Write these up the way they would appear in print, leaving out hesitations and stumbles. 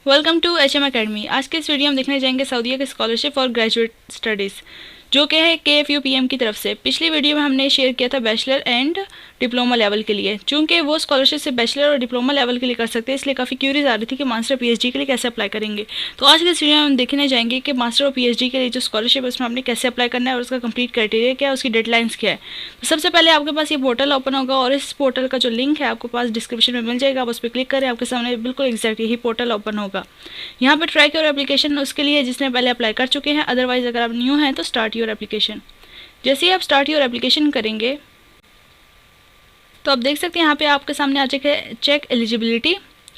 Welcome to HM academy. आज के इस वीडियो में देखने जाएंगे सऊदीया की स्कॉलरशिप फॉर ग्रेजुएट स्टडीज़ जो कि है KFUPM की तरफ से। पिछली वीडियो में हमने शेयर किया था बैचलर एंड डिप्लोमा लेवल के लिए। चूंकि वो स्कॉलरशिप से बैचलर और डिप्लोमा लेवल के लिए कर सकते हैं, इसलिए काफ़ी क्यूरीज आ रही थी कि मास्टर PhD के लिए कैसे अप्लाई करेंगे। तो आज के इस वीडियो में हम देखने जाएंगे कि मास्टर और PhD के लिए जो स्कॉलरशिप है उसमें आपने कैसे अप्लाई करना है और उसका कंप्लीट क्राइटेरिया क्या है, उसकी डेडलाइंस क्या है। तो सबसे पहले आपके पास ये पोर्टल ओपन होगा और इस पोर्टल का जो लिंक है आपके पास डिस्क्रिप्शन में मिल जाएगा। आप उस पर क्लिक करें, आपके सामने बिल्कुल एग्जैक्ट यही पोर्टल ओपन होगा। यहाँ पर ट्रैक योर एप्लीकेशन उसके लिए जिसने पहले अप्लाई कर चुके हैं, अदरवाइज अगर आप न्यू हैं तो स्टार्ट योर एप्लीकेशन। जैसे ही आप स्टार्ट योर एप्लीकेशन करेंगे तो आप देख सकते हैं यहाँ पे आपके सामने आ जाएगा चेक एलिजिबिलिटी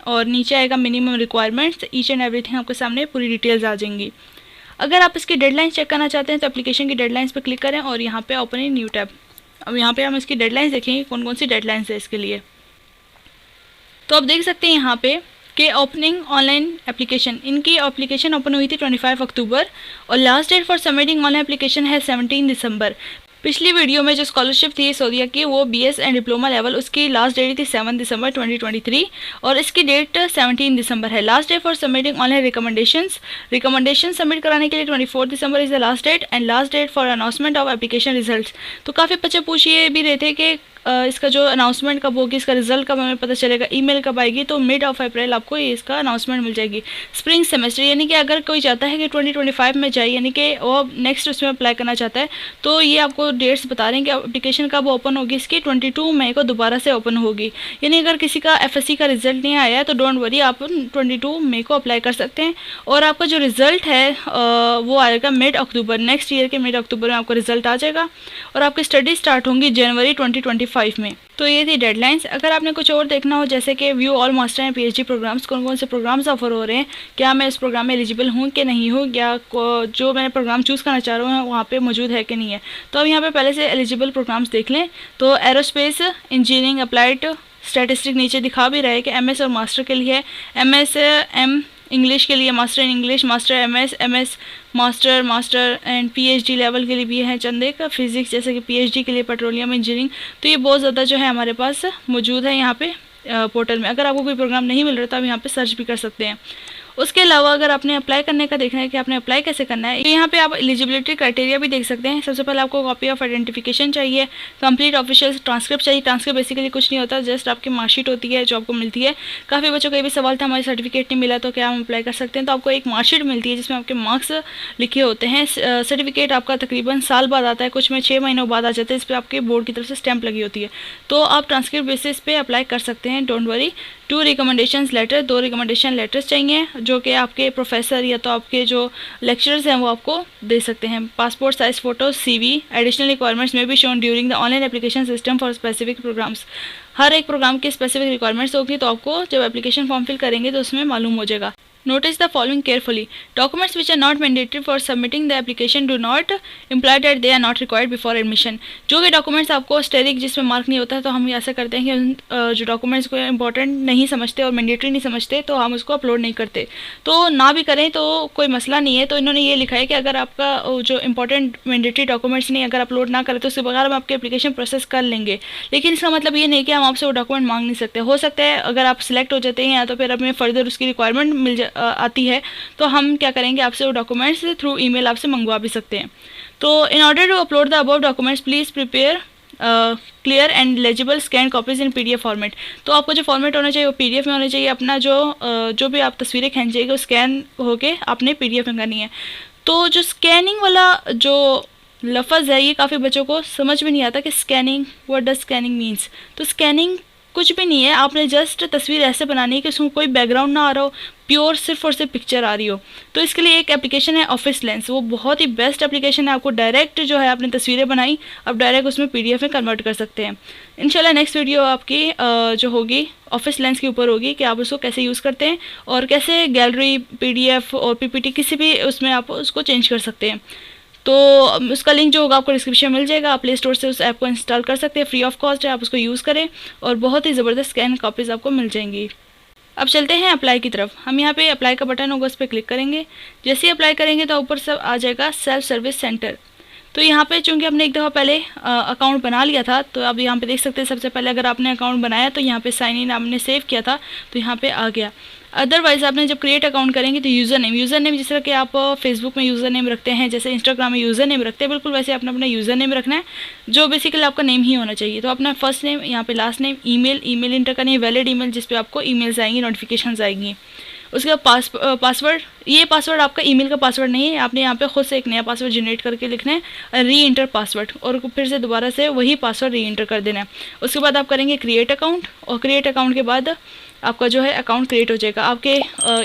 और नीचे आएगा minimum requirements. Each and everything आपके सामने पूरी डिटेल्स आ जाएंगी। अगर आप इसकी डेडलाइंस चेक करना चाहते हैं तो एप्लीकेशन की डेडलाइंस पर क्लिक करें और यहाँ पे ओपन इन न्यू टैब। अब यहाँ पे हम इसकी डेडलाइंस देखेंगे कौन कौन सी डेडलाइंस है इसके लिए। तो आप देख सकते हैं यहाँ पे कि ओपनिंग ऑनलाइन एप्लीकेशन, इनकी एप्लीकेशन ओपन हुई थी 25 अक्टूबर और last date for submitting online application है 17 दिसंबर। पिछली वीडियो में जो स्कॉलरशिप थी सऊदीया की वो BS एंड डिप्लोमा लेवल, उसकी लास्ट डेट थी 7 दिसंबर 2023 और इसकी डेट 17 दिसंबर है। Last date for submitting online recommendation submit कराने के लिए 24 दिसंबर is the last date and last date for announcement of application results. तो काफ़ी बच्चे पूछ ये भी रहे थे कि इसका जो अनाउंसमेंट कब होगी, इसका रिजल्ट कब हमें पता चलेगा, ईमेल कब आएगी। तो मिड ऑफ अप्रैल आपको ये इसका अनाउंसमेंट मिल जाएगी। स्प्रिंग सेमेस्टर यानी कि अगर कोई चाहता है कि 2025 में जाए, यानी कि वो नेक्स्ट उसमें अप्लाई करना चाहता है, तो ये आपको डेट्स बता रहे हैं कि एप्लीकेशन कब ओपन होगी। इसकी 22 मई को दोबारा से ओपन होगी। यानी अगर किसी का FSC का रिजल्ट नहीं आया है तो डोंट वरी, आप 22 मई को अप्लाई कर सकते हैं और आपका जो रिजल्ट है वो आएगा मिड अक्टूबर, नेक्स्ट ईयर के मिड अक्टूबर में आपका रिजल्ट आ जाएगा और आपकी स्टडी स्टार्ट होंगी जनवरी 2025 में। तो ये थी डेडलाइंस। अगर आपने कुछ और देखना हो जैसे कि view all master and PhD programmes, कौन कौन से प्रोग्राम्स ऑफर हो रहे हैं, क्या मैं इस प्रोग्राम में एलिजिबल हूँ कि नहीं हूँ, या जो मैंने प्रोग्राम चूज़ करना चाह रहा हूँ वहाँ पे मौजूद है कि नहीं है, तो अब यहाँ पे पहले से एलिजिबल प्रोग्राम्स देख लें। तो एरोस्पेस इंजीनियरिंग अप्लाइड स्टैटिस्टिक नीचे दिखा भी रहा है कि MS और मास्टर के लिए MS इंग्लिश के लिए master in English, master MS master and PhD level के लिए भी है चंद एक। फिजिक्स जैसे कि PhD के लिए पेट्रोलियम इंजीनियरिंग। तो ये बहुत ज़्यादा जो है हमारे पास मौजूद है यहाँ पे पोर्टल में। अगर आपको कोई प्रोग्राम नहीं मिल रहा तो आप यहाँ पे सर्च भी कर सकते हैं। उसके अलावा अगर आपने अप्लाई करने का देखना है कि आपने अप्लाई कैसे करना है, तो यहाँ पे आप एलिजिबिलिटी क्राइटेरिया भी देख सकते हैं। सबसे पहले आपको कॉपी ऑफ आइडेंटिफिकेशन चाहिए, कंप्लीट ऑफिशियल ट्रांसक्रिप्ट चाहिए। ट्रांसक्रिप्ट बेसिकली कुछ नहीं होता, जस्ट आपकी मार्कशीट होती है जो आपको मिलती है। काफ़ी बच्चों का ये भी सवाल था हमारे सर्टिफिकेट नहीं मिला तो क्या हम अप्लाई कर सकते हैं। तो आपको एक मार्कशीट मिलती है जिसमें आपके मार्क्स लिखे होते हैं। सर्टिफिकेट आपका तकरीबन साल बाद आता है, कुछ में 6 महीनों बाद आ जाता है। इस पर आपके बोर्ड की तरफ से स्टैंप लगी होती है। तो आप ट्रांसक्रिप्ट बेसिस पे अप्लाई कर सकते हैं, don't worry. 2 recommendation letter, 2 recommendation letters चाहिए जो कि आपके प्रोफेसर या तो आपके जो लेक्चरर्स हैं वो आपको दे सकते हैं। Passport size photo, CV। Additional requirements में भी shown during the online application system for specific programs. हर एक प्रोग्राम की स्पेसिफिक रिक्वायरमेंट्स होगी तो आपको जब एप्लीकेशन फॉर्म फिल करेंगे तो उसमें मालूम हो जाएगा। Notice the following carefully. Documents which are not mandatory for submitting the application do not imply that they are not required before admission. जो भी डॉक्यूमेंट्स आपको स्टेरिक जिसमें मार्क नहीं होता है तो हम ऐसा करते हैं कि जो डॉक्यूमेंट्स को इंपॉर्टेंट नहीं समझते और मैंडेटरी नहीं समझते तो हम उसको अपलोड नहीं करते। तो ना भी करें तो कोई मसला नहीं है। तो इन्होंने ये लिखा है कि अगर आपका जो इंपॉर्टेंट मैंडेटरी डॉक्यूमेंट्स नहीं अगर अपलोड ना करें तो उसके बगैर हम आपकी एप्लीकेशन प्रोसेस कर लेंगे। लेकिन इसका मतलब ये नहीं कि हम आपसे वो डॉक्यूमेंट मांग नहीं सकते। हो सकता है अगर आप सिलेक्ट हो जाते हैं या तो फिर हमें फर्दर उसकी रिक्वायरमेंट आती है तो हम क्या करेंगे, आपसे वो डॉक्यूमेंट्स थ्रू ईमेल आपसे मंगवा भी सकते हैं। तो in order to upload the above documents please prepare clear and legible scan copies in PDF format. तो आपको जो फॉर्मेट होना चाहिए वो PDF में होना चाहिए। अपना जो भी आप तस्वीरें खींचेंगे वो स्कैन होके आपने PDF में करनी है। तो जो स्कैनिंग वाला जो लफ्ज़ है ये काफ़ी बच्चों को समझ में नहीं आता कि scanning, what does scanning means. तो स्कैनिंग कुछ भी नहीं है, आपने जस्ट तस्वीर ऐसे बनानी है कि उसमें कोई बैकग्राउंड ना आ रहा हो, प्योर सिर्फ और सिर्फ पिक्चर आ रही हो। तो इसके लिए एक एप्लीकेशन है ऑफिस लेंस, वो बहुत ही बेस्ट एप्लीकेशन है। आपको डायरेक्ट जो है आपने तस्वीरें बनाई अब डायरेक्ट उसमें PDF में कन्वर्ट कर सकते हैं। इंशाल्लाह नेक्स्ट वीडियो आपकी जो होगी ऑफिस लेंस के ऊपर होगी कि आप उसको कैसे यूज़ करते हैं और कैसे गैलरी, PDF और PPT किसी भी उसमें आप उसको चेंज कर सकते हैं। तो उसका लिंक जो होगा आपको डिस्क्रिप्शन में मिल जाएगा। आप प्ले स्टोर से उस ऐप को इंस्टॉल कर सकते हैं, फ्री ऑफ कॉस्ट है, आप उसको यूज़ करें और बहुत ही ज़बरदस्त स्कैन कॉपीज़ आपको मिल जाएंगी। अब चलते हैं अप्लाई की तरफ। हम यहाँ पे अप्लाई का बटन होगा उस पर क्लिक करेंगे। जैसे ही अप्लाई करेंगे तो ऊपर सब आ जाएगा सेल्फ सर्विस सेंटर। तो यहाँ पे चूँकि हमने एक दफ़ा पहले अकाउंट बना लिया था तो अब यहाँ पे देख सकते हैं सबसे पहले अगर आपने अकाउंट बनाया तो यहाँ पे साइन इन आपने सेव किया था तो यहाँ पे आ गया। अदरवाइज आपने जब क्रिएट अकाउंट करेंगे तो यूज़र नेम जिस तरह कि आप फेसबुक में यूज़र नेम रखते हैं, जैसे इंस्टाग्राम में यूज़र नेम रखते हैं, बिल्कुल वैसे आपने अपना यूज़र नेम रखना है जो बेसिकली आपका नेम ही होना चाहिए। तो अपना फर्स्ट नेम, यहाँ पे लास्ट नेम, ईमेल इंटर करनी है, वैलिड ईमेल जिस पे आपको ईमेल्स आएंगी, नोटिफिकेशंस आएंगी। उसके बाद पासवर्ड, ये पासवर्ड आपका ईमेल का पासवर्ड नहीं है, आपने यहाँ पे खुद से एक नया पासवर्ड जनरेट करके लिखना है, री इंटर पासवर्ड, और फिर से दोबारा से वही पासवर्ड री इंटर कर देना है। उसके बाद आप करेंगे क्रिएट अकाउंट, और क्रिएट अकाउंट के बाद आपका जो है अकाउंट क्रिएट हो जाएगा। आपके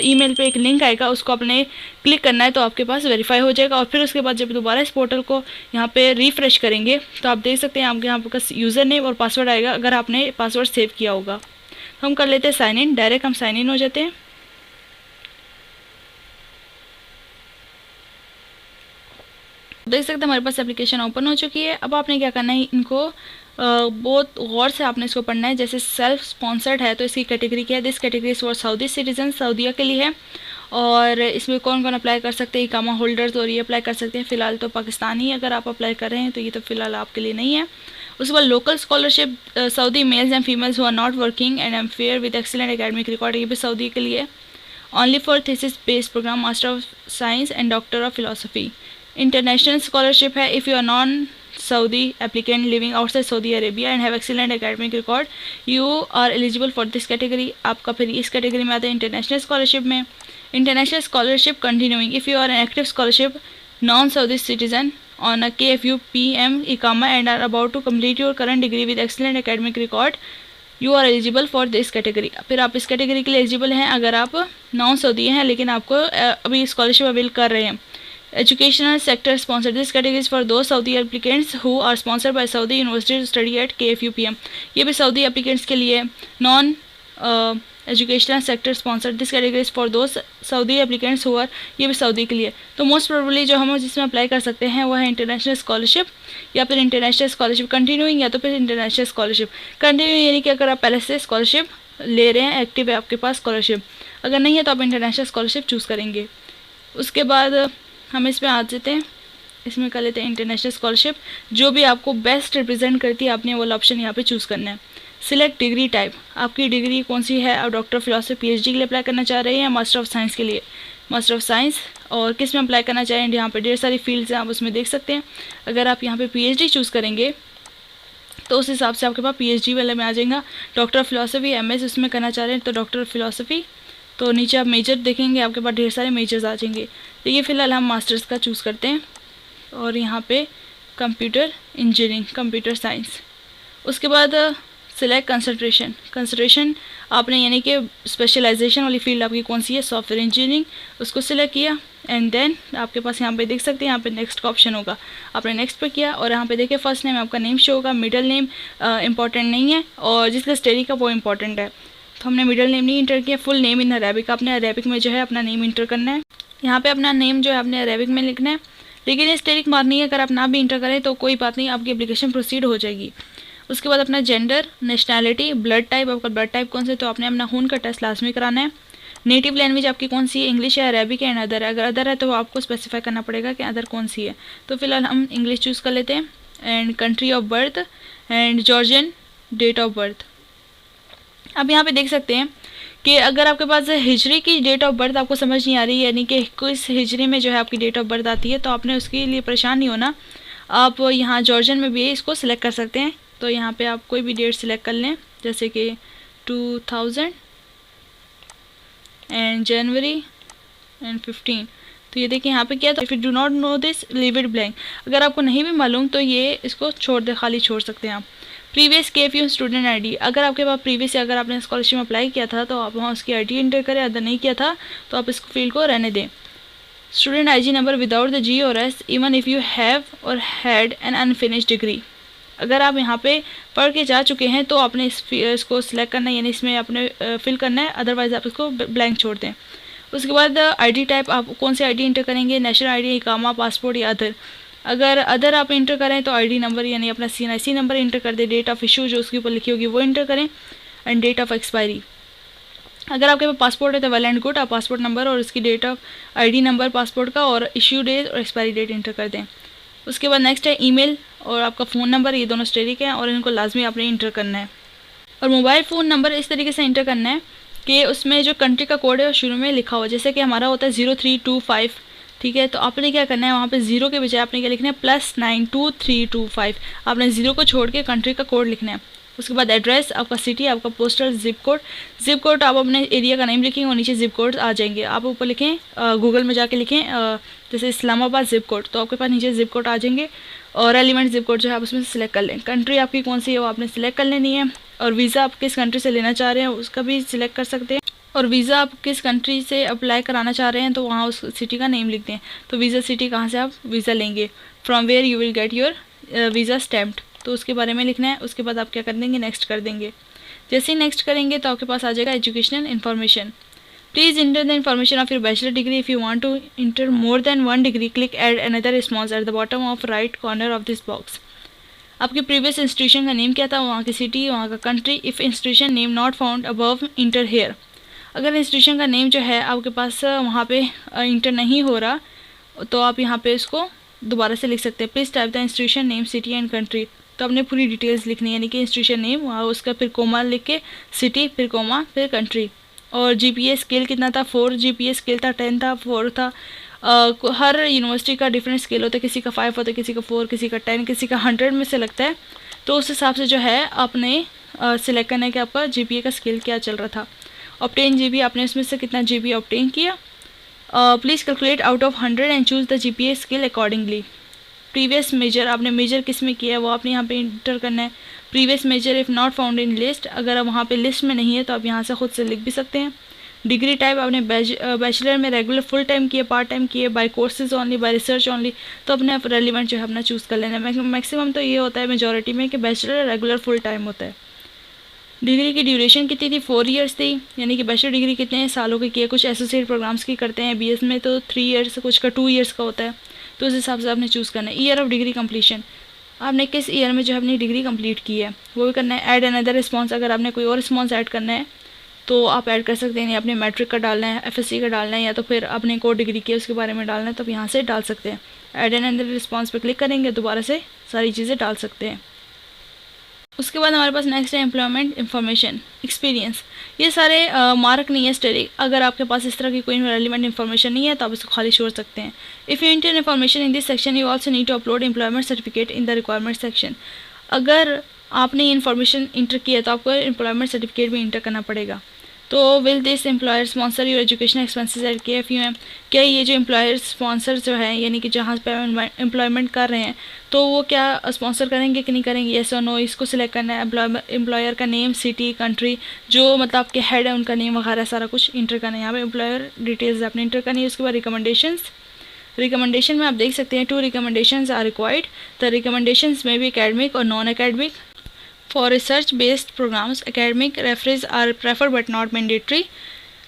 ईमेल पे एक लिंक आएगा, उसको आपने क्लिक करना है तो आपके पास वेरीफाई हो जाएगा। और फिर उसके बाद जब दोबारा इस पोर्टल को यहाँ पे रिफ्रेश करेंगे तो आप देख सकते हैं आपके यहाँ पर यूज़र नेम और पासवर्ड आएगा, अगर आपने पासवर्ड सेव किया होगा। तो हम कर लेते हैं साइन इन, डायरेक्ट हम साइन इन हो जाते हैं। देख सकते हैं हमारे पास एप्लीकेशन ओपन हो चुकी है। अब आपने क्या करना है, इनको बहुत गौर से आपने इसको पढ़ना है। जैसे सेल्फ स्पॉन्सर्ड है तो इसकी कैटेगरी क्या है, this category for Saudi citizen, सऊदीया के लिए है। और इसमें कौन कौन अप्लाई कर सकते हैं, इकामा होल्डर्स और ये अप्लाई कर सकते हैं। फ़िलहाल तो पाकिस्तानी अगर आप अप्लाई कर रहे हैं तो ये तो फ़िलहाल आपके लिए नहीं है। उसके बाद local scholarship, Saudi males and females who are not working and am fair with excellent academic record, ये भी सऊदी के लिए। Only for thesis based program, master of science and doctor of philosophy. International scholarship है, if you are non Saudi applicant living outside Saudi Arabia and have excellent academic record, you are eligible for this category। आपका फिर इस category में आता है international scholarship में। International scholarship continuing, if you are an active scholarship non Saudi citizen on a KFU PM इकामा and are about to complete your current degree with excellent academic record, you are eligible for this category। फिर आप इस category के लिए eligible हैं अगर आप non Saudi हैं लेकिन आपको अभी स्कॉलरशिप अवेल कर रहे हैं। Educational sector sponsored, this category is for those Saudi applicants who are sponsored by Saudi University to study at KFUPM, ये भी सऊदी applicants के लिए। non educational sector sponsored, this category is for those Saudi applicants who are, ये भी Saudi के लिए। तो most probably जो हम जिसमें अप्लाई कर सकते हैं वो है इंटरनेशनल स्कॉलरशिप या फिर इंटरनेशनल स्कॉलरशिप कंटिन्यूइंग या तो फिर इंटरनेशनल स्कॉलरशिप कंटिन्यूइंग, यानी कि अगर आप पहले से स्कॉलरशिप ले रहे हैं, एक्टिव है आपके पास स्कॉलरशिप, अगर नहीं है तो आप इंटरनेशनल स्कॉलरशिप चूज़ करेंगे। उसके बाद हम इसमें आ जाते हैं, इसमें कर लेते हैं इंटरनेशनल स्कॉलरशिप, जो भी आपको बेस्ट रिप्रेजेंट करती है आपने वो ऑप्शन यहाँ पे चूज़ करना है। सिलेक्ट डिग्री टाइप, आपकी डिग्री कौन सी है, आप डॉक्टर ऑफ फिलोसफी पीएचडी के लिए अप्लाई करना चाह रहे हैं या मास्टर ऑफ साइंस के लिए, मास्टर ऑफ साइंस, और किस में अप्लाई करना चाहें, यहाँ पे ढेर सारी फील्ड्स हैं आप उसमें देख सकते हैं। अगर आप यहाँ पे पीएचडी चूज़ करेंगे तो उस हिसाब से आपके पास पीएचडी वाले में आ जाएगा। डॉक्टर ऑफ फिलोसफी एमएस उसमें करना चाह रहे हैं तो डॉक्टर ऑफ फिलोसफी, तो नीचे आप मेजर देखेंगे आपके पास ढेर सारे मेजर्स आ जाएंगे। तो ये फ़िलहाल हम मास्टर्स का चूज़ करते हैं और यहाँ पे कंप्यूटर इंजीनियरिंग, कंप्यूटर साइंस। उसके बाद सिलेक्ट कंसंट्रेशन आपने यानी कि स्पेशलाइजेशन वाली फील्ड आपकी कौन सी है, सॉफ्टवेयर इंजीनियरिंग, उसको सिलेक्ट किया एंड देन आपके पास यहाँ पे देख सकते हैं यहाँ पे नेक्स्ट का ऑप्शन होगा, आपने नेक्स्ट पे किया और यहाँ पे देखिए फर्स्ट नेम आपका नेम शो होगा, मिडिल नेम इंपॉर्टेंट नहीं है और जिसका स्टडी का वो इंपॉर्टेंट है। तो हमने मिडिल नेम नहीं इंटर किया, फुल नेम इन अरेबिक, आपने अरेबिक में जो है अपना नेम इंटर करना है। यहाँ पे अपना नेम जो है आपने अरेबिक में लिखना है, लेकिन ये स्टेरिक मारनी है, अगर आप ना भी इंटर करें तो कोई बात नहीं, आपकी एप्लीकेशन प्रोसीड हो जाएगी। उसके बाद अपना जेंडर, नेशनैलिटी, ब्लड टाइप, आपका ब्लड टाइप कौन से, तो आपने अपना खून का टेस्ट लाजमी कराना है। नेटिव लैंग्वेज आपकी कौन सी है, इंग्लिश है, अरेबिक है एंड अदर है, अगर अदर है तो आपको स्पेसिफाई करना पड़ेगा कि अदर कौन सी है। तो फिलहाल हम इंग्लिश चूज़ कर लेते हैं। And country of birth and Georgian date of birth. अब यहाँ पे देख सकते हैं कि अगर आपके पास हिजरी की डेट ऑफ बर्थ आपको समझ नहीं आ रही है, यानी कि किस हिजरी में जो है आपकी डेट ऑफ बर्थ आती है, तो आपने उसके लिए परेशान नहीं होना, आप यहाँ जॉर्जियन में भी इसको सिलेक्ट कर सकते हैं। तो यहाँ पे आप कोई भी डेट सिलेक्ट कर लें, जैसे कि 2000 एंड जनवरी एंड 15। तो ये देखिए यहाँ पे क्या, तो if you do not know this leave it blank, अगर आपको नहीं भी मालूम तो ये इसको छोड़ दे, खाली छोड़ सकते हैं आप। प्रीवियस KFU स्टूडेंट आईडी, अगर आपके पास प्रीवियस अगर आपने स्कॉलरशिप में अप्लाई किया था तो आप वहाँ उसकी आईडी एंटर करें, अगर नहीं किया था तो आप इस फील्ड को रहने दें। Student IG number without the G और S even if you have और हैड एन अनफिनिश्ड डिग्री, अगर आप यहाँ पे पढ़ के जा चुके हैं तो आपने इसको सिलेक्ट करना है, यानी इसमें आपने फिल करना है, अदरवाइज़ आप इसको ब्लैंक छोड़ दें। उसके बाद ID टाइप, आप कौन सी ID इंटर करेंगे, नेशनल ID, इकामा, पासपोर्ट या अदर। अगर अदर आप इंटर करें तो ID नंबर यानी अपना CNIC नंबर इंटर कर दें, डेट ऑफ इशू जो उसके ऊपर लिखी होगी वो इंटर करें एंड डेट ऑफ एक्सपायरी। अगर आपके पास पासपोर्ट है तो वेल एंड गुड, आप पासपोर्ट नंबर और उसकी date of ID number passport का और इशू डेट और एक्सपायरी डेट इंटर कर दें। उसके बाद नेक्स्ट है ईमेल और आपका फ़ोन नंबर, ये दोनों स्टेरिक हैं और इनको लाजमी आपने इंटर करना है। और मोबाइल फ़ोन नंबर इस तरीके से इंटर करना है कि उसमें जो कंट्री का कोड है वो शुरू में लिखा हुआ, जैसे कि हमारा होता है 0325, ठीक है। तो आपने क्या करना है, वहाँ पे ज़ीरो के बजाय आपने क्या लिखना है +92325। आपने ज़ीरो को छोड़ के कंट्री का कोड लिखना है। उसके बाद एड्रेस, आपका सिटी, आपका पोस्टल, जिप कोड आप अपने एरिया का नेम लिखेंगे और नीचे जिप कोड आ जाएंगे। आप ऊपर लिखें, गूगल में जाके लिखें जैसे इस्लामाबाद जिप कोड, तो आपके पास नीचे जिप कोड आ जाएंगे। और एलिमेंट जिप कोड जो है आप उसमें से सिलेक्ट कर लें। कंट्री आपकी कौन सी है वो आपने सिलेक्ट कर लेनी है। और वीज़ा आप किस कंट्री से लेना चाह रहे हैं उसका भी सिलेक्ट कर सकते हैं। और वीज़ा आप किस कंट्री से अप्लाई कराना चाह रहे हैं तो वहाँ उस सिटी का नेम लिखते हैं। तो वीज़ा सिटी कहाँ से आप वीज़ा लेंगे, from where you will get your visa stamped, तो उसके बारे में लिखना है। उसके बाद आप क्या कर देंगे, नेक्स्ट कर देंगे। जैसे ही नेक्स्ट करेंगे तो आपके पास आ जाएगा educational information. Please enter the information of your bachelor degree. If you want to enter more than 1 degree click add another response at the bottom of right corner of this box. आपके previous institution का name क्या था, वहाँ की city, वहाँ का country. If institution name not found above enter here. अगर institution का नेम जो है आपके पास वहाँ पे इंटर नहीं हो रहा तो आप यहाँ पे इसको दोबारा से लिख सकते हैं। Please type the institution name, city and country. तो आपने पूरी डिटेल्स लिखनी है, यानी कि इंस्टीट्यूशन नेम, वहाँ उसका फिर कोमा लिख के सिटी, फिर कोमा, फिर कंट्री। और GPA स्केल कितना था, 4 GPA स्केल था, 10 था, 4 था। हर यूनिवर्सिटी का डिफरेंट स्केल होता है, किसी का 5 होता है, किसी का 4, किसी का 10, किसी का 100 में से लगता है। तो उस हिसाब से जो है आपने सिलेक्ट करना है कि आपका GPA का स्केल क्या चल रहा था। ऑब्टेन GB, आपने उसमें से कितना GB ऑब्टेन किया। Please calculate out of 100 and choose the GPA scale accordingly. Previous major, आपने मेजर किस में किया है वो आपने यहाँ पे इंटर करना है। Previous major if not found in list, अगर आप वहाँ पे लिस्ट में नहीं है तो आप यहाँ से खुद से लिख भी सकते हैं। डिग्री टाइप, आपने बैचलर में रेगुलर फुल टाइम किए, पार्ट टाइम किए, by courses only, by research only, तो अपने रेलिवेंट जो है अपना चूज़ कर लेना है। मैक्सिमम तो ये होता है मेजॉरिटी में कि बैचलर रेगुलर फुल टाइम होता है। डिग्री की ड्यूरेशन कितनी थी, 4 ईयर्स थी, यानी कि बैचलर डिग्री कितने सालों की है। कुछ एसोसिएट प्रोग्राम्स की करते हैं, BS में तो 3 ईयर्स, कुछ का 2 ईयर्स का होता है, तो उस हिसाब से आपने चूज़ करना है। ईयर ऑफ डिग्री कंप्लीशन, आपने किस ईयर में जो है अपनी डिग्री कंप्लीट की है वो भी करना है। ऐड अनदर रिस्पॉन्स, अगर आपने कोई और रिस्पॉन्स ऐड करना है तो आप ऐड कर सकते हैं, या अपने मैट्रिक का डालना है, FSC का डालना है, या तो फिर आपने कोई डिग्री की उसके बारे में डालना है तो आप यहाँ से डाल सकते हैं। ऐड अनदर रिस्पॉन्स पर क्लिक करेंगे, दोबारा से सारी चीज़ें डाल सकते हैं। उसके बाद हमारे पास नेक्स्ट है एम्प्लॉयमेंट इन्फॉर्मेशन, एक्सपीरियंस। ये सारे मार्क नहीं है स्टेटिक, अगर आपके पास इस तरह की कोई रेलिवेंट इन्फॉर्मेशन नहीं है तो आप इसको खाली छोड़ सकते हैं। If you enter information in this section you also need to upload employment certificate in the requirement section. अगर आपने ये इन्फॉर्मेशन इंटर किया तो आपको एम्प्लॉयमेंट सर्टिफिकेट भी इंटर करना पड़ेगा। तो will this employer sponsor your educational expenses at KFUM, क्या ये जो एम्प्लॉयर स्पॉन्सर जो है यानी कि जहाँ पे एम्प्लॉयमेंट कर रहे हैं तो वो क्या स्पॉन्सर करेंगे कि नहीं करेंगे, येस और नो, इसको सिलेक्ट करना है। एम्प्लॉयर का नेम, सिटी, कंट्री, जो मतलब आपके हेड है उनका नेम वगैरह सारा कुछ इंटर करना है। यहाँ पे एम्प्लॉयर डिटेल्स आपने इंटर करनी है। उसके बाद रिकमेंडेशन में आप देख सकते हैं 2 recommendations are required. The recommendations में भी एकेडमिक और non academic. For research-based programs, academic references are preferred but not mandatory.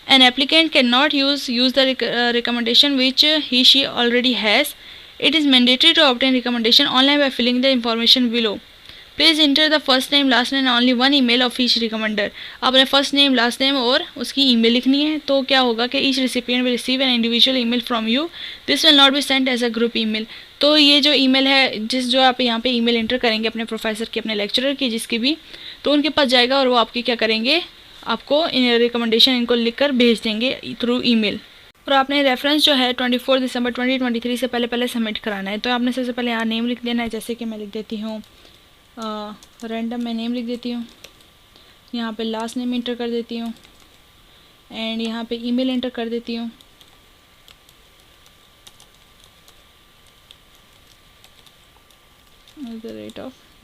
An applicant cannot use the recommendation which he/she already has. It is mandatory to obtain recommendation online by filling the information below. Please enter the first name, last name, and only one email of each recommender. आपने first name, last name और उसकी email लिखनी है। तो क्या होगा कि each recipient will receive an individual email from you. This will not be sent as a group email. तो ये जो ईमेल है जो आप यहाँ पे ईमेल एंटर करेंगे अपने प्रोफेसर की, अपने लेक्चरर की, जिसकी भी, तो उनके पास जाएगा और वो आपकी क्या करेंगे, आपको रिकमेंडेशन इनको लिख कर भेज देंगे थ्रू ईमेल। और आपने रेफरेंस जो है 24 दिसंबर 2023 से पहले सबमिट कराना है। तो आपने सबसे पहले यहाँ नेम लिख देना है, जैसे कि मैं लिख देती हूँ रैंडम, मैं नेम लिख देती हूँ। यहाँ पे लास्ट नेम इंटर कर देती हूँ एंड यहाँ पे ईमेल एंटर कर देती हूँ।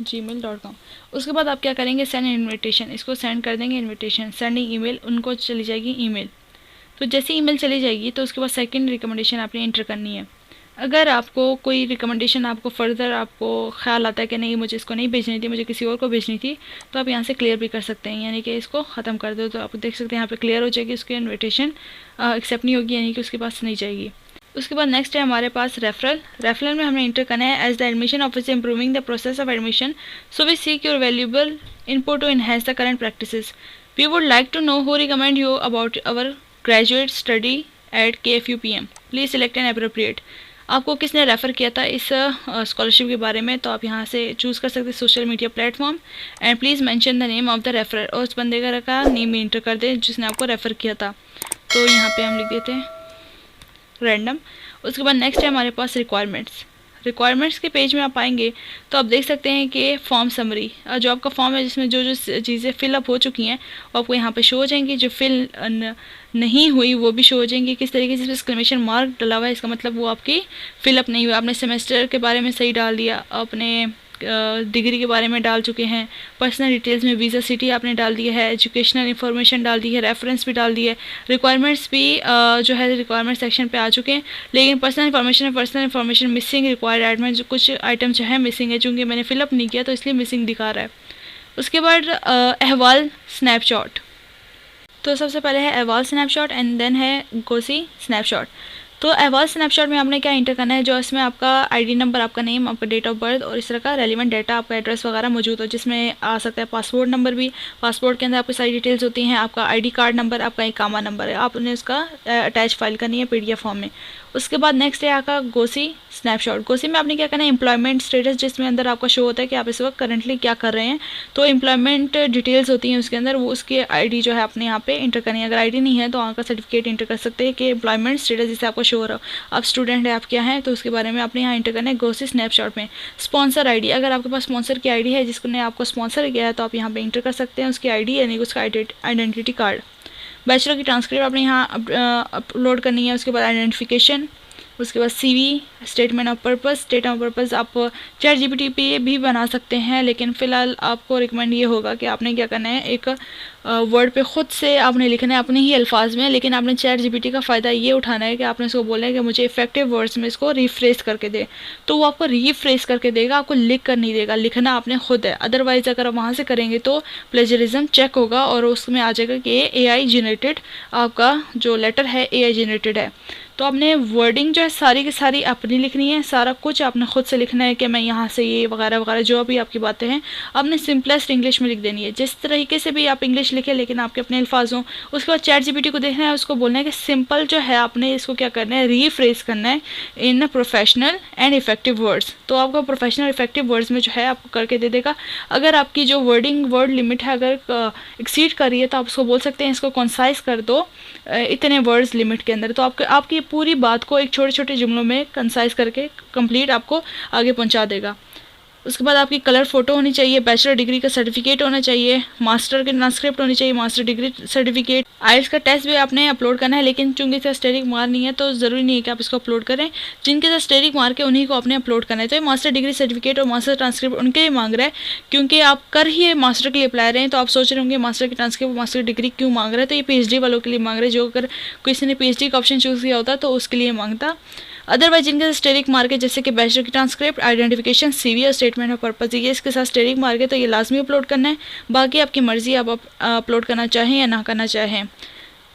@gmail.com। उसके बाद आप क्या करेंगे, सेंड इन्विटेशन, इसको सेंड कर देंगे इन्विटेशन, सेंडिंग ईमेल, उनको चली जाएगी ईमेल। तो जैसे ईमेल चली जाएगी तो उसके बाद सेकंड रिकमेंडेशन आपने इंटर करनी है। अगर आपको कोई रिकमेंडेशन आपको फर्दर आपको ख्याल आता है कि नहीं मुझे इसको नहीं भेजनी थी, मुझे किसी और को भेजनी थी, तो आप यहाँ से क्लियर भी कर सकते हैं, यानी कि इसको ख़त्म कर दो। तो आप देख सकते हैं यहाँ पे क्लियर हो जाएगी, उसकी इन्विटेशन एक्सेप्ट नहीं होगी, यानी कि उसके पास नहीं जाएगी। उसके बाद नेक्स्ट है हमारे पास रेफरल में हमने इंटर करना है as the admission officer improving the process of admission, so we seek your valuable input to enhance the current practices. We would like to know who recommend you about our graduate study at KFUPM, please select an appropriate. आपको किसने refer किया था इस scholarship के बारे में, तो आप यहाँ से चूज़ कर सकते हैं social media platform and please mention the name of the referrer, और उस बंदे का नेम इंटर कर दें जिसने आपको रेफ़र किया था। तो यहाँ पे हम लिख देते हैं रैंडम। उसके बाद नेक्स्ट है हमारे पास रिक्वायरमेंट्स के पेज में आप आएंगे तो आप देख सकते हैं कि फॉर्म समरी, जो आपका फॉर्म है जिसमें जो जो चीज़ें फिलअप हो चुकी हैं वो आपको यहाँ पे शो हो जाएंगी, जो फिल नहीं हुई वो भी शो हो जाएंगी। किस तरीके से एक्सक्लेमेशन मार्क डला हुआ है इसका मतलब वो आपकी फिलअप नहीं हुई। आपने सेमेस्टर के बारे में सही डाल दिया, आपने डिग्री के बारे में डाल चुके हैं, पर्सनल डिटेल्स में वीज़ा सिटी आपने डाल दिया है, एजुकेशनल इन्फॉर्मेशन डाल दी है, रेफरेंस भी डाल दिया है, रिक्वायरमेंट्स भी जो है रिक्वायरमेंट सेक्शन पे आ चुके हैं, लेकिन personal information missing, required adamant जो कुछ आइटम जो है मिसिंग है, चूँकि मैंने फिलअप नहीं किया तो इसलिए मिसिंग दिखा रहा है। उसके बाद अहवाल स्नैपशॉट, तो सबसे पहले है अहवाल स्नैपशॉट एंड देन है गोसी स्नैपशॉट। तो अहवाल स्नैपशॉट में आपने क्या इंटर करना है, जो इसमें आपका आईडी नंबर, आपका नेम, आपका डेट ऑफ बर्थ और इस तरह का रेलिवेंट डाटा, आपका एड्रेस वगैरह मौजूद हो, जिसमें आ सकता है पासपोर्ट नंबर भी। पासपोर्ट के अंदर आपकी सारी डिटेल्स होती हैं, आपका आईडी कार्ड नंबर, आपका इकामा नंबर है, आपने उसका अटैच फाइल करनी है पीडीएफ फॉर्म में। उसके बाद नेक्स्ट है आपका गोसी स्नैपशॉट। गोसी में आपने क्या करना है, एम्प्लॉयमेंट स्टेटस, जिसमें अंदर आपका शो होता है कि आप इस वक्त करंटली क्या कर रहे हैं। तो एम्प्लॉयमेंट डिटेल्स होती हैं उसके अंदर, वो उसकी आईडी जो है आपने यहाँ पे इंटर करनी है। अगर आईडी नहीं है तो वहाँ का सर्टिफिकेट इंटर कर सकते हैं कि एम्प्लॉयमेंट स्टेटस जिससे आपको शो हो रहा हो, आप स्टूडेंट है, आप क्या हैं, तो उसके बारे में आपने यहाँ इंटर करना है गोसी स्नैपशॉट में। स्पॉन्सर आईडी, अगर आपके पास स्पॉन्सर की आईडी है जिसने आपको स्पॉन्सर किया है तो आप यहाँ पे इंटर कर सकते हैं उसकी आईडी, यानी उसका आइडेंटिटी कार्ड। बैचलर की ट्रांसक्रिप्ट आपने यहाँ अपलोड करनी है। उसके बाद आइडेंटिफिकेशन, उसके बाद सीवी, स्टेटमेंट ऑफ पर्पस आप चैट जीपीटी पे भी बना सकते हैं, लेकिन फ़िलहाल आपको रिकमेंड ये होगा कि आपने क्या करना है, एक वर्ड पे ख़ुद से आपने लिखना है अपने ही अल्फाज में, लेकिन आपने चैट जीपीटी का फ़ायदा ये उठाना है कि आपने इसको बोलना है कि मुझे इफेक्टिव वर्ड्स में इसको रिफ्रेश करके दे, तो वो आपको रिफ्रेश करके देगा, आपको लिख कर नहीं देगा, लिखना आपने खुद है। अदरवाइज़ अगर आप वहाँ से करेंगे तो प्लेजरिज्म चेक होगा और उसमें आ जाएगा कि AI जनरेटेड, आपका जो लेटर है AI जनरेटेड है। तो आपने वर्डिंग जो है सारी की सारी अपनी लिखनी है, सारा कुछ आपने खुद से लिखना है कि मैं यहाँ से ये वगैरह वगैरह जो भी आपकी बातें हैं आपने सिंपलेस्ट इंग्लिश में लिख देनी है। जिस तरीके से भी आप इंग्लिश लिखें लेकिन आपके अपने अल्फाज हों। उसके बाद चैट जीपीटी को देखना है, उसको बोलना है कि सिंपल जो है आपने इसको क्या करना है, रीफ्रेज करना है in professional and effective words. तो आपको प्रोफेशनल इफेक्टिव वर्ड्स में जो है आपको करके दे देगा। अगर आपकी जो वर्ड लिमिट है अगर एक्सीड कर रही है तो आप उसको बोल सकते हैं इसको कंसाइज कर दो इतने वर्ड्स लिमिट के अंदर, तो आपकी पूरी बात को एक छोटे छोटे जुमलों में कंसाइज करके कंप्लीट आपको आगे पहुंचा देगा। उसके बाद आपकी कलर फ़ोटो होनी चाहिए, बैचलर डिग्री का सर्टिफिकेट होना चाहिए, मास्टर की ट्रांसक्रिप्ट होनी चाहिए, मास्टर डिग्री सर्टिफिकेट, आइल्स का टेस्ट भी आपने अपलोड करना है, लेकिन चूंकि इसका स्टेरिक मार्क नहीं है तो ज़रूरी नहीं है कि आप इसको अपलोड करें। जिनके साथ स्टेरिक मार्क है उन्हीं को आपने अपलोड करना है। तो ये मास्टर डिग्री सर्टिफिकेट और मास्टर ट्रांसक्रिप्ट उनके लिए मांग रहा है, क्योंकि आप कर ही मास्टर के लिए अप्लाई रहे हैं तो आप सोच रहे होंगे मास्टर की ट्रांसक्रिप्ट मास्टर डिग्री क्यों मांग रहा है, तो ये PhD वालों के लिए मांग रहे हैं। जो अगर किसी ने PhD का ऑप्शन चूज़ किया होता तो उसके लिए मांगता। अदरवाइज जिनके स्टेरिक मार्क है जैसे कि बैचलर की ट्रांसक्रिप्ट, आइडेंटिफिकेशन, CV और स्टेटमेंट ऑफ पर्पस, ये इसके साथ स्टेरिक मार्क है तो ये लाजमी अपलोड करना है। बाकी आपकी मर्ज़ी, आप अपलोड करना चाहें या ना करना चाहें।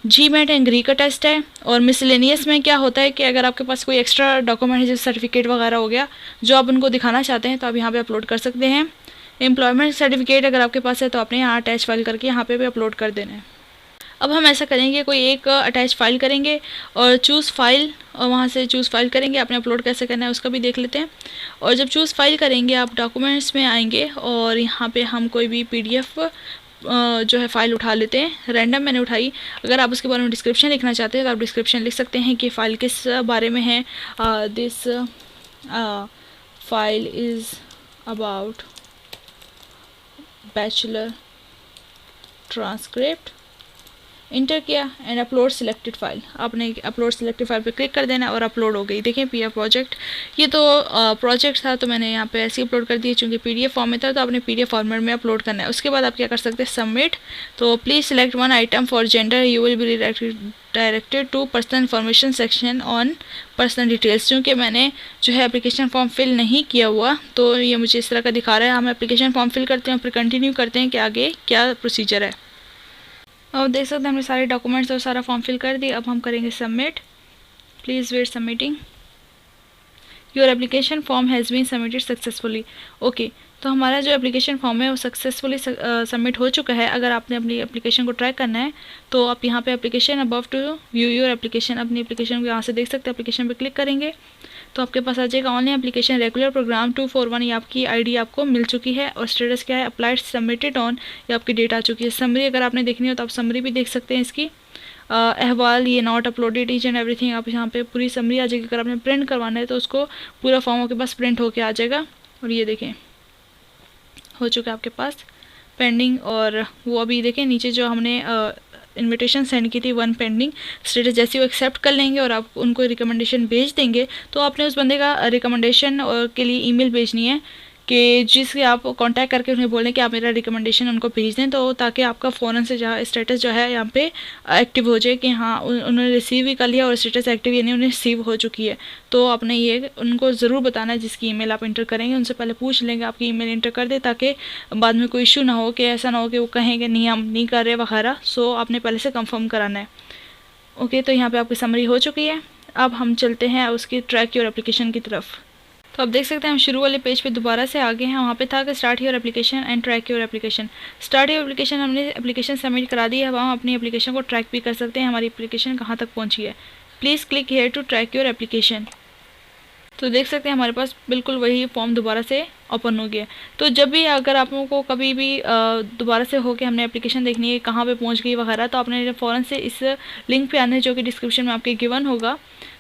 GMAT एंड ग्री का टेस्ट है। और मिसलेनियस में क्या होता है कि अगर आपके पास कोई एक्स्ट्रा डॉक्यूमेंट है जैसे सर्टिफिकेट वगैरह हो गया जो आप उनको दिखाना चाहते हैं तो आप यहाँ पे अपलोड कर सकते हैं। एम्प्लॉयमेंट सर्टिफिकेट अगर आपके पास है तो आपने यहाँ अटैच फाइल करके यहाँ पे भी अपलोड कर देना है। अब हम ऐसा करेंगे, कोई एक अटैच फाइल करेंगे और चूज़ फाइल, और वहाँ से चूज़ फाइल करेंगे। आपने अपलोड कैसे करना है उसका भी देख लेते हैं। और जब चूज़ फाइल करेंगे आप डॉक्यूमेंट्स में आएंगे और यहाँ पे हम कोई भी PDF जो है फ़ाइल उठा लेते हैं। रैंडम मैंने उठाई। अगर आप उसके बारे में डिस्क्रिप्शन लिखना चाहते हैं तो आप डिस्क्रिप्शन लिख सकते हैं कि फ़ाइल किस बारे में है। This file is about bachelor transcript, inter किया एंड अपलोड सिलेक्टेड फाइल। आपने अपलोड सिलेक्टेड फाइल पे क्लिक कर देना और अपलोड हो गई। देखें PDF प्रोजेक्ट, ये तो प्रोजेक्ट था तो मैंने यहाँ पे ऐसे ही अपलोड कर दिया, चूँकि PDF फॉर्म में था तो आपने PDF फॉर्मेट में अपलोड करना है। उसके बाद आप क्या कर सकते हैं, सबमिट। तो please select one item for gender, you will be directed to personal information section on personal details. क्योंकि मैंने जो है एप्लीकेशन फॉर्म फिल नहीं किया हुआ तो ये मुझे इस तरह का दिखा रहा है। हम एप्लीकेशन फॉर्म फिल करते हैं फिर कंटिन्यू करते हैं कि आगे क्या प्रोसीजर है। अब देख सकते हैं हमने सारे डॉक्यूमेंट्स और सारा फॉर्म फिल कर दिया। अब हम करेंगे submit. Please wait submitting. Your application form has been submitted successfully. Okay, तो हमारा जो एप्लीकेशन फॉर्म है वो सक्सेसफुली सबमिट हो चुका है। अगर आपने अपनी एप्लीकेशन को ट्रैक करना है तो आप यहाँ पे application above to view your application, अपनी एप्लीकेशन को यहाँ से देख सकते हैं। एप्लीकेशन पे क्लिक करेंगे तो आपके पास आ जाएगा ऑनलाइन एप्लीकेशन रेगुलर प्रोग्राम 241, ये आपकी आईडी आपको मिल चुकी है। और स्टेटस क्या है, अप्लाइड सबमिटेड ऑन, ये आपकी डेट आ चुकी है। समरी अगर आपने देखनी हो तो आप समरी भी देख सकते हैं इसकी। अहवाल ये not uploaded each and everything, आप यहाँ पे पूरी समरी आ जाएगी। अगर आपने प्रिंट करवाना है तो उसको पूरा फॉर्म आपके पास प्रिंट होके आ जाएगा। और ये देखें हो चुका है आपके पास पेंडिंग। और वो अभी देखें नीचे जो हमने इनविटेशन सेंड की थी 1 पेंडिंग स्टेटस, जैसे वो एक्सेप्ट कर लेंगे और आप उनको रिकमेंडेशन भेज देंगे तो आपने उस बंदे का रिकमेंडेशन के लिए ईमेल भेजनी है कि जिसके आप कांटेक्ट करके उन्हें बोलें कि आप मेरा रिकमेंडेशन उनको भेज दें, तो ताकि आपका फ़ौरन से जहाँ स्टेटस जो है यहाँ पे एक्टिव हो जाए कि हाँ उन्होंने रिसीव ही कर लिया और स्टेटस एक्टिव यानी उन्हें रिसीव हो चुकी है। तो आपने ये उनको ज़रूर बताना है, जिसकी ईमेल आप इंटर करेंगे उनसे पहले पूछ लेंगे आपकी ईमेल इंटर कर दे, ताकि बाद में कोई इशू ना हो कि ऐसा ना हो कि वो कहें कि नहीं हम नहीं कर रहे वगैरह। सो आपने पहले से कंफर्म कराना है। ओके, तो यहाँ पर आपकी समरी हो चुकी है। अब हम चलते हैं उसकी ट्रैक योर एप्लीकेशन की तरफ। तो आप देख सकते हैं हम शुरू वाले पेज पे दोबारा से आगे हैं। वहाँ पे था कि start your application and track your application. Start your application, हमने एप्लीकेशन सबमिट करा दी है। अब हम अपनी एप्लीकेशन को ट्रैक भी कर सकते हैं, हमारी एप्लीकेशन कहाँ तक पहुँची है। Please click here to track your application. तो देख सकते हैं हमारे पास बिल्कुल वही फॉर्म दोबारा से ओपन हो गया। तो जब भी अगर आप लोगों को कभी भी दोबारा से हो कि हमने एप्लीकेशन देखनी है कहाँ पे पहुँच गई वगैरह, तो आपने फ़ौरन से इस लिंक पे आना है जो कि डिस्क्रिप्शन में आपके गिवन होगा।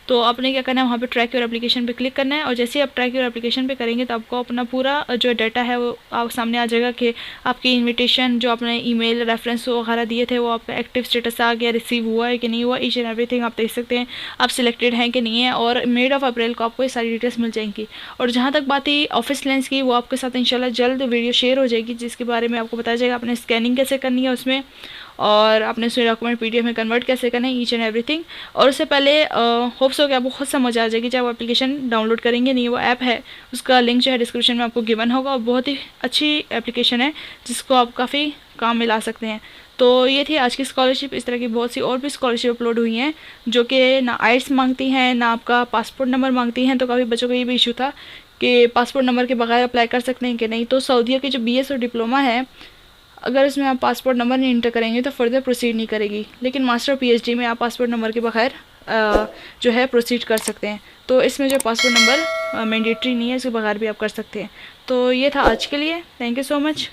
तो आपने क्या करना है, वहाँ पे ट्रैक योर एप्लीकेशन पे क्लिक करना है। और जैसे ही आप ट्रैक योर एप्लीकेशन पे करेंगे तो आपको अपना पूरा जो डाटा है वो आप सामने आ जाएगा कि आपकी इनविटेशन जो आपने ईमेल रेफरेंस वगैरह दिए थे वो आपका एक्टिव स्टेटस आ गया, रिसीव हुआ है कि नहीं हुआ, ईच एंड एवरीथिंग आप देख सकते हैं। आप सिलेक्टेड हैं कि नहीं है, और मिड ऑफ अप्रैल को आपको ये सारी डिटेल्स मिल जाएंगी। और जहाँ तक बात है ऑफिस लेंस की, वो आपके साथ इंशाल्लाह जल्द वीडियो शेयर हो जाएगी, जिसके बारे में आपको बताया जाएगा आपने स्कैनिंग कैसे करनी है उसमें, और आपने उसमें डॉक्यूमेंट पीडीएफ में कन्वर्ट कैसे करना है, ईच एंड एवरीथिंग। और उससे पहले होप्स हो कि आपको खुद समझ आ जाएगी जब आप एप्लीकेशन डाउनलोड करेंगे। नहीं, वो ऐप है उसका लिंक जो है डिस्क्रिप्शन में आपको गिवन होगा, और बहुत ही अच्छी एप्लीकेशन है जिसको आप काफ़ी काम में ला सकते हैं। तो ये थी आज की स्कॉलरशिप। इस तरह की बहुत सी और भी स्कॉलरशिप अपलोड हुई हैं जो कि ना आइट्स मांगती हैं ना आपका पासपोर्ट नंबर मांगती हैं। तो काफ़ी बच्चों का ये भी इशू था कि पासपोर्ट नंबर के बगैर अप्लाई कर सकते हैं कि नहीं। तो सऊदीया की जो BS और डिप्लोमा है, अगर इसमें आप पासपोर्ट नंबर नहीं इंटर करेंगे तो फर्दर प्रोसीड नहीं करेगी, लेकिन मास्टर PhD में आप पासपोर्ट नंबर के बगैर जो है प्रोसीड कर सकते हैं। तो इसमें जो पासपोर्ट नंबर मैंडेटरी नहीं है, इसके बगैर भी आप कर सकते हैं। तो ये था आज के लिए। Thank you so much.